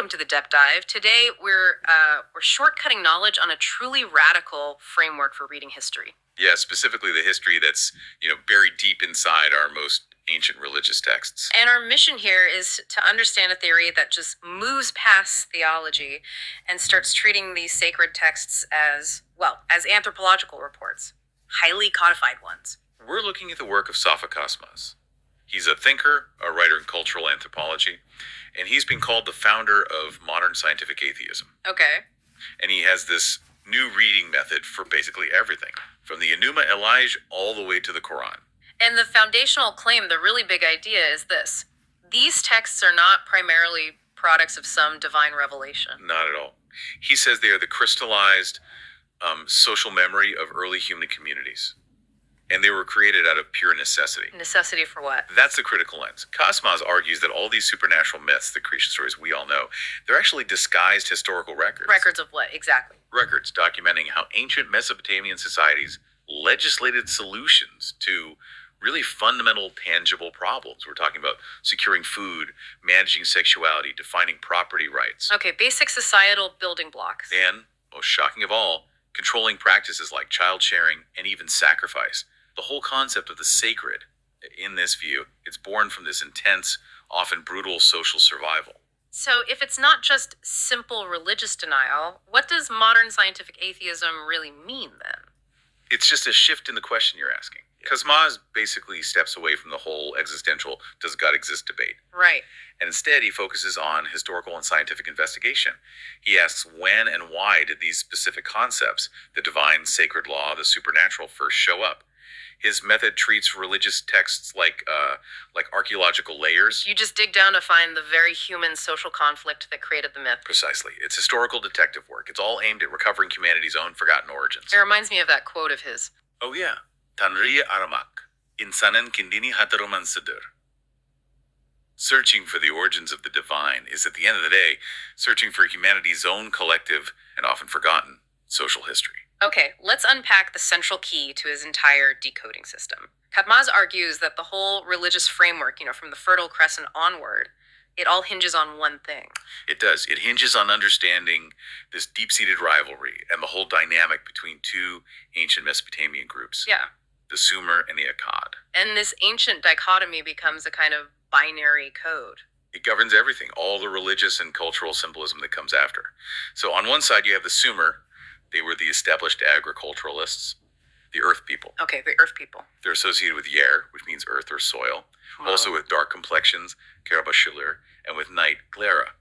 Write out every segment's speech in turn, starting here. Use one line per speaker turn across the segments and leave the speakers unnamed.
welcome to the Depth Dive. Today we're shortcutting knowledge on a truly radical framework for reading history.
Yeah, specifically the history that's, buried deep inside our most ancient religious texts.
And our mission here is to understand a theory that just moves past theology and starts treating these sacred texts as anthropological reports, highly codified ones.
We're looking at the work of Safa. He's a thinker, a writer in cultural anthropology, and he's been called the founder of modern scientific atheism.
Okay.
And he has this new reading method for basically everything, from the Enuma Elish all the way to the Qur'an.
And the foundational claim, the really big idea is this: these texts are not primarily products of some divine revelation.
Not at all. He says they are the crystallized social memory of early human communities. And they were created out of pure necessity.
Necessity for what?
That's the critical lens. Cosmas argues that all these supernatural myths, the creation stories we all know, they're actually disguised historical records.
Records of what, exactly?
Records documenting how ancient Mesopotamian societies legislated solutions to really fundamental, tangible problems. We're talking about securing food, managing sexuality, defining property rights.
Okay, basic societal building blocks.
And, most shocking of all, controlling practices like child sharing and even sacrifice. The whole concept of the sacred, in this view, it's born from this intense, often brutal social survival.
So if it's not just simple religious denial, what does modern scientific atheism really mean then?
It's just a shift in the question you're asking. Cosmas basically steps away from the whole existential does God exist debate.
Right.
And instead he focuses on historical and scientific investigation. He asks when and why did these specific concepts, the divine, sacred law, the supernatural, first show up? His method treats religious texts like archaeological layers.
You just dig down to find the very human social conflict that created the myth.
Precisely. It's historical detective work. It's all aimed at recovering humanity's own forgotten origins.
It reminds me of that quote of his.
Oh yeah. Tanrı'yı aramak, insanın kendini hatırlamasıdır. Searching for the origins of the divine is, at the end of the day, searching for humanity's own collective and often forgotten social history.
Okay, let's unpack the central key to his entire decoding system. Cosmas argues that the whole religious framework, from the Fertile Crescent onward, it all hinges on one thing.
It does. It hinges on understanding this deep-seated rivalry and the whole dynamic between two ancient Mesopotamian groups.
Yeah.
The Sumer and the Akkad.
And this ancient dichotomy becomes a kind of binary code.
It governs everything, all the religious and cultural symbolism that comes after. So on one side you have the Sumer. They were the established agriculturalists, the earth people.
Okay, the earth people.
They're associated with Yer, which means earth or soil.
Wow.
Also with dark complexions, Karabashilur, and with night, Glera.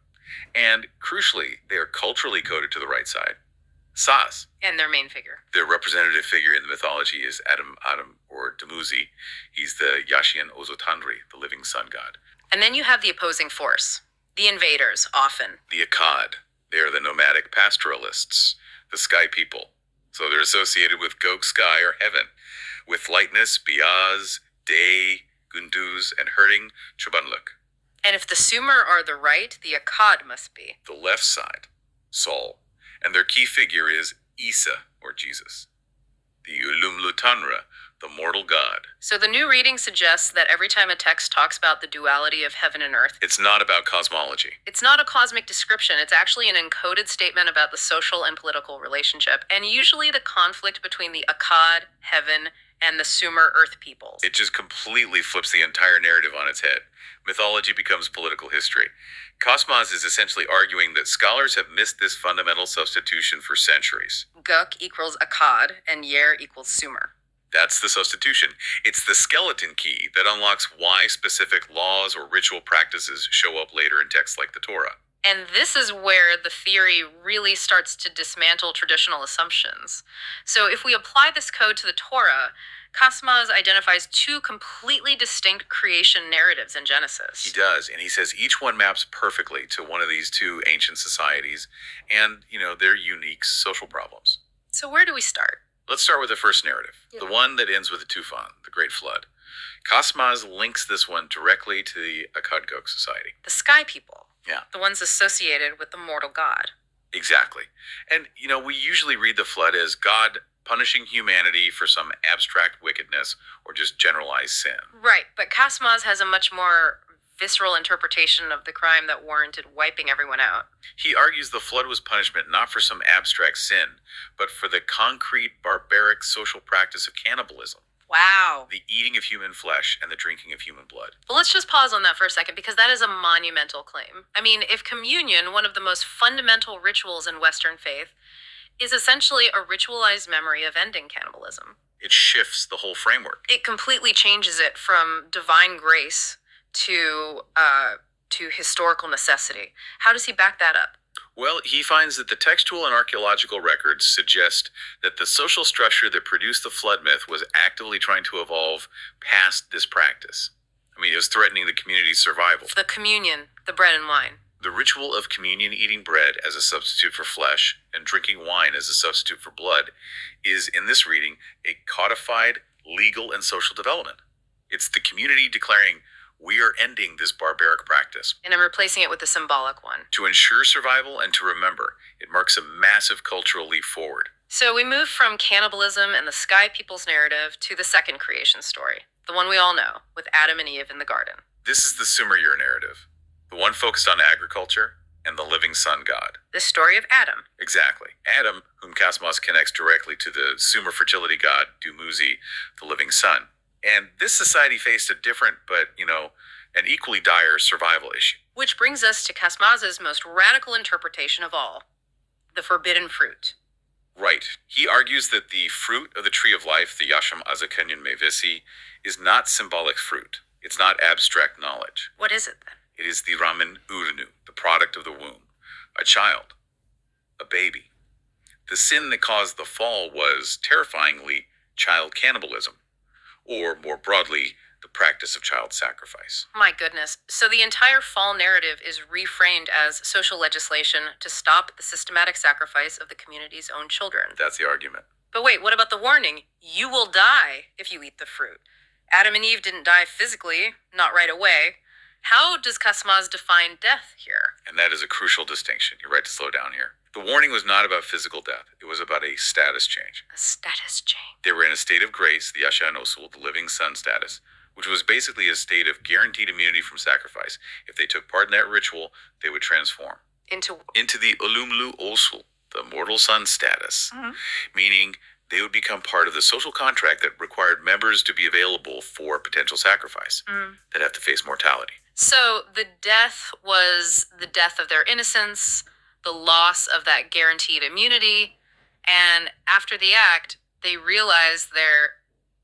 And crucially, they are culturally coded to the right side. Sas.
And their main figure.
Their representative figure in the mythology is Adam or Dumuzi. He's the Yashian Ozotandri, the living sun god.
And then you have the opposing force, the invaders, often.
The Akkad. They are the nomadic pastoralists, the sky people. So they're associated with Gog sky or heaven, with lightness, Biaz, day, Gunduz, and herding, Chobanluk.
And if the Sumer are the right, the Akkad must be
the left side, Sol. And their key figure is Isa, or Jesus, the Ulumlutanra, the mortal god.
So the new reading suggests that every time a text talks about the duality of heaven and earth,
it's not about cosmology.
It's not a cosmic description. It's actually an encoded statement about the social and political relationship, and usually the conflict between the Akkad, heaven, and the Sumer earth peoples.
It just completely flips the entire narrative on its head. Mythology becomes political history. Cosmas is essentially arguing that scholars have missed this fundamental substitution for centuries.
Guk equals Akkad, and Yer equals Sumer.
That's the substitution. It's the skeleton key that unlocks why specific laws or ritual practices show up later in texts like the Torah.
And this is where the theory really starts to dismantle traditional assumptions. So if we apply this code to the Torah, Cosmas identifies two completely distinct creation narratives in Genesis.
He does, and he says each one maps perfectly to one of these two ancient societies and, their unique social problems.
So where do we start?
Let's start with the first narrative, the one that ends with the Tufan, the Great Flood. Cosmas links this one directly to the Akkad Gog society.
The sky people.
Yeah.
The ones associated with the mortal god.
Exactly. And, we usually read the flood as God punishing humanity for some abstract wickedness or just generalized sin.
Right, but Cosmas has a much more visceral interpretation of the crime that warranted wiping everyone out.
He argues the flood was punishment not for some abstract sin, but for the concrete, barbaric social practice of cannibalism,
Wow.
the eating of human flesh and the drinking of human blood.
But let's just pause on that for a second, because that is a monumental claim. I mean, if communion, one of the most fundamental rituals in Western faith, is essentially a ritualized memory of ending cannibalism,
It shifts the whole framework.
it completely changes it from divine grace to historical necessity. How does he back that up?
Well, he finds that the textual and archaeological records suggest that the social structure that produced the flood myth was actively trying to evolve past this practice. I mean, it was threatening the community's survival.
The communion, the bread and wine.
The ritual of communion, eating bread as a substitute for flesh and drinking wine as a substitute for blood, is, in this reading, a codified legal and social development. It's the community declaring, we are ending this barbaric practice.
And I'm replacing it with a symbolic one.
To ensure survival and to remember, it marks a massive cultural leap forward.
So we move from cannibalism and the sky people's narrative to the second creation story, the one we all know, with Adam and Eve in the garden.
This is the Sumer narrative, the one focused on agriculture and the living sun god.
The story of Adam.
Exactly. Adam, whom Cosmos connects directly to the Sumer fertility god, Dumuzi, the living sun. And this society faced a different, but, an equally dire survival issue.
Which brings us to Kasmaz's most radical interpretation of all, the forbidden fruit.
Right. He argues that the fruit of the tree of life, the Yasham Azakenyan Mevisi, is not symbolic fruit. It's not abstract knowledge.
What is it then?
It is the Ramin Urnu, the product of the womb, a child, a baby. The sin that caused the fall was, terrifyingly, child cannibalism, or more broadly, the practice of child sacrifice.
My goodness. So the entire fall narrative is reframed as social legislation to stop the systematic sacrifice of the community's own children.
That's the argument.
But wait, what about the warning? You will die if you eat the fruit. Adam and Eve didn't die physically, not right away. How does Kasmaz define death here?
And that is a crucial distinction. You're right to slow down here. The warning was not about physical death. It was about a status change.
A status change.
They were in a state of grace, the Yasha Nosul, the living sun status, which was basically a state of guaranteed immunity from sacrifice. If they took part in that ritual, they would transform
Into
the Ulumlu Osul, the mortal sun status, meaning they would become part of the social contract that required members to be available for potential sacrifice, that have to face mortality.
So the death was the death of their innocence, the loss of that guaranteed immunity, and after the act, they realize their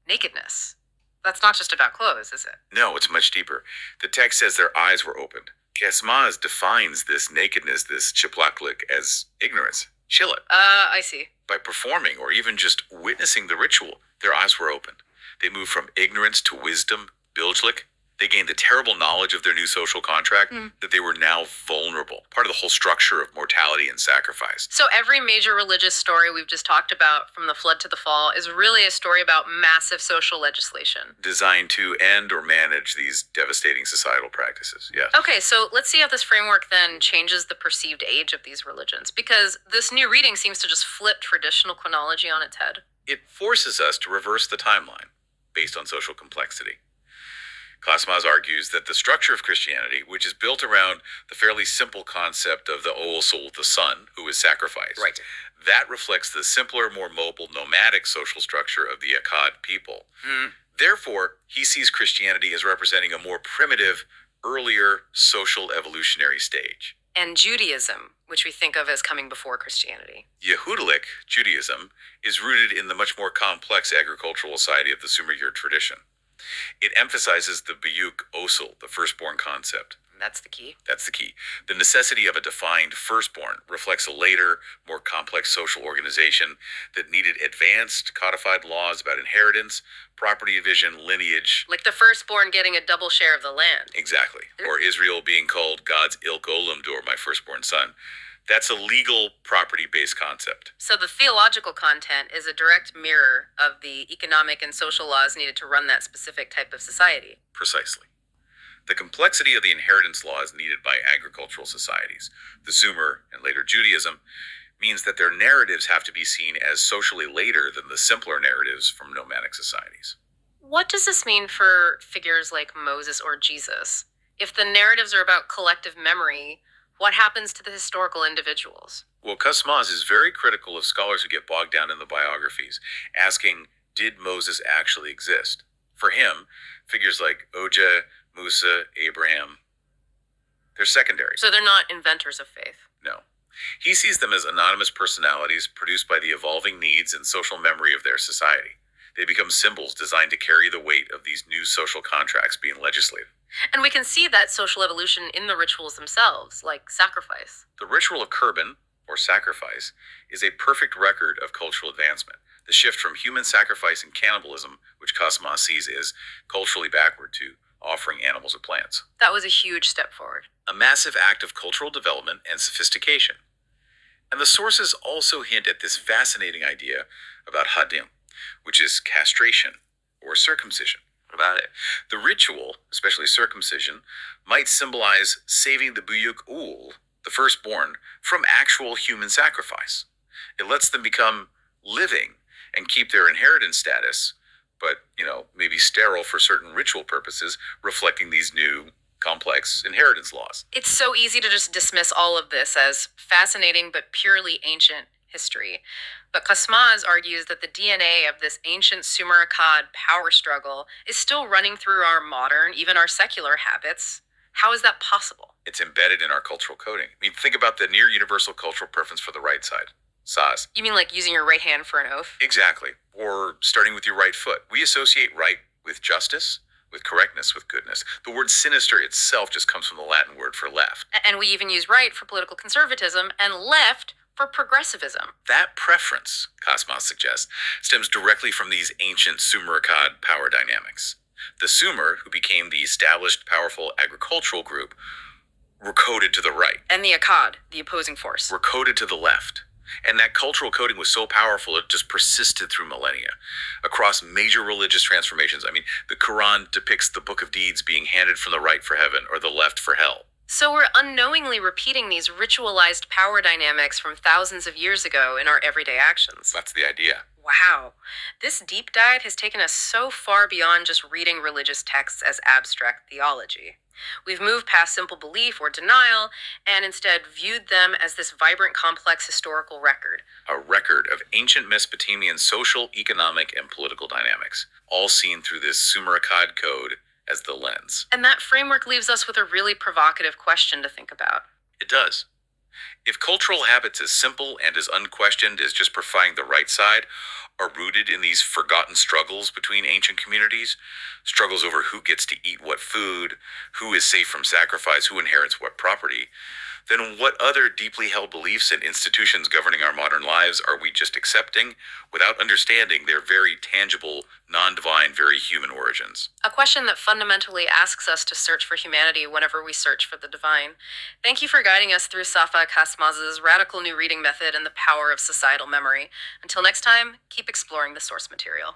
nakedness. That's not just about clothes, is it?
No, it's much deeper. The text says their eyes were opened. Kesmaz defines this nakedness, this chiplaklik, as ignorance. Shillet.
I see.
By performing or even just witnessing the ritual, their eyes were opened. They moved from ignorance to wisdom, bilglik. They gained the terrible knowledge of their new social contract that they were now vulnerable, part of the whole structure of mortality and sacrifice.
So every major religious story we've just talked about, from the flood to the fall, is really a story about massive social legislation.
Designed to end or manage these devastating societal practices, yes.
Okay, so let's see how this framework then changes the perceived age of these religions, because this new reading seems to just flip traditional chronology on its head.
It forces us to reverse the timeline based on social complexity. Kasmaz argues that the structure of Christianity, which is built around the fairly simple concept of the Osul, the sun, who is sacrificed,
Right.
that reflects the simpler, more mobile, nomadic social structure of the Akkad people. Therefore, he sees Christianity as representing a more primitive, earlier social evolutionary stage.
And Judaism, which we think of as coming before Christianity.
Yehudalik, Judaism, is rooted in the much more complex agricultural society of the Sumer tradition. It emphasizes the Biyuk Osul, the firstborn concept.
That's the key.
That's the key. The necessity of a defined firstborn reflects a later, more complex social organization that needed advanced, codified laws about inheritance, property division, lineage.
Like the firstborn getting a double share of the land.
Exactly. Or Israel being called God's Ilk Olam Dor, my firstborn son. That's a legal, property-based concept.
So the theological content is a direct mirror of the economic and social laws needed to run that specific type of society.
Precisely. The complexity of the inheritance laws needed by agricultural societies, the Sumer and later Judaism, means that their narratives have to be seen as socially later than the simpler narratives from nomadic societies.
What does this mean for figures like Moses or Jesus? If the narratives are about collective memory, what happens to the historical individuals?
Well, Cosmas is very critical of scholars who get bogged down in the biographies, asking, did Moses actually exist? For him, figures like Ojah, Musa, Abraham, they're secondary.
So they're not inventors of faith.
No. He sees them as anonymous personalities produced by the evolving needs and social memory of their society. They become symbols designed to carry the weight of these new social contracts being legislated.
And we can see that social evolution in the rituals themselves, like sacrifice.
The ritual of Kurban, or sacrifice, is a perfect record of cultural advancement. The shift from human sacrifice and cannibalism, which Cosmas sees as culturally backward, to offering animals or plants.
That was a huge step forward.
A massive act of cultural development and sophistication. And the sources also hint at this fascinating idea about hadim, which is castration or circumcision. What about it? The ritual, especially circumcision, might symbolize saving the buyuk ul, the firstborn, from actual human sacrifice. It lets them become living and keep their inheritance status, but, maybe sterile for certain ritual purposes, reflecting these new, complex inheritance laws.
It's so easy to just dismiss all of this as fascinating but purely ancient history. But Cosmas argues that the DNA of this ancient Sumer Akkad power struggle is still running through our modern, even our secular habits. How is that possible?
It's embedded in our cultural coding. Think about the near universal cultural preference for the right side. Saz.
You mean like using your right hand for an oath?
Exactly. Or starting with your right foot. We associate right with justice, with correctness, with goodness. The word sinister itself just comes from the Latin word for left.
And we even use right for political conservatism and left for progressivism.
That preference, Cosmas suggests, stems directly from these ancient Sumer Akkad power dynamics. The Sumer, who became the established, powerful agricultural group, were coded to the right.
And the Akkad, the opposing force,
were coded to the left. And that cultural coding was so powerful, it just persisted through millennia. Across major religious transformations, the Qur'an depicts the Book of Deeds being handed from the right for heaven or the left for hell.
So we're unknowingly repeating these ritualized power dynamics from thousands of years ago in our everyday actions.
That's the idea.
Wow. This deep dive has taken us so far beyond just reading religious texts as abstract theology. We've moved past simple belief or denial and instead viewed them as this vibrant, complex historical record.
A record of ancient Mesopotamian social, economic, and political dynamics, all seen through this Sumer Akkad code as the lens.
And that framework leaves us with a really provocative question to think about.
It does. If cultural habits as simple and as unquestioned as just preferring the right side are rooted in these forgotten struggles between ancient communities, struggles over who gets to eat what food, who is safe from sacrifice, who inherits what property, then what other deeply held beliefs and institutions governing our modern lives are we just accepting without understanding their very tangible, non-divine, very human origins?
A question that fundamentally asks us to search for humanity whenever we search for the divine. Thank you for guiding us through Safa Cosmas's radical new reading method and the power of societal memory. Until next time, keep exploring the source material.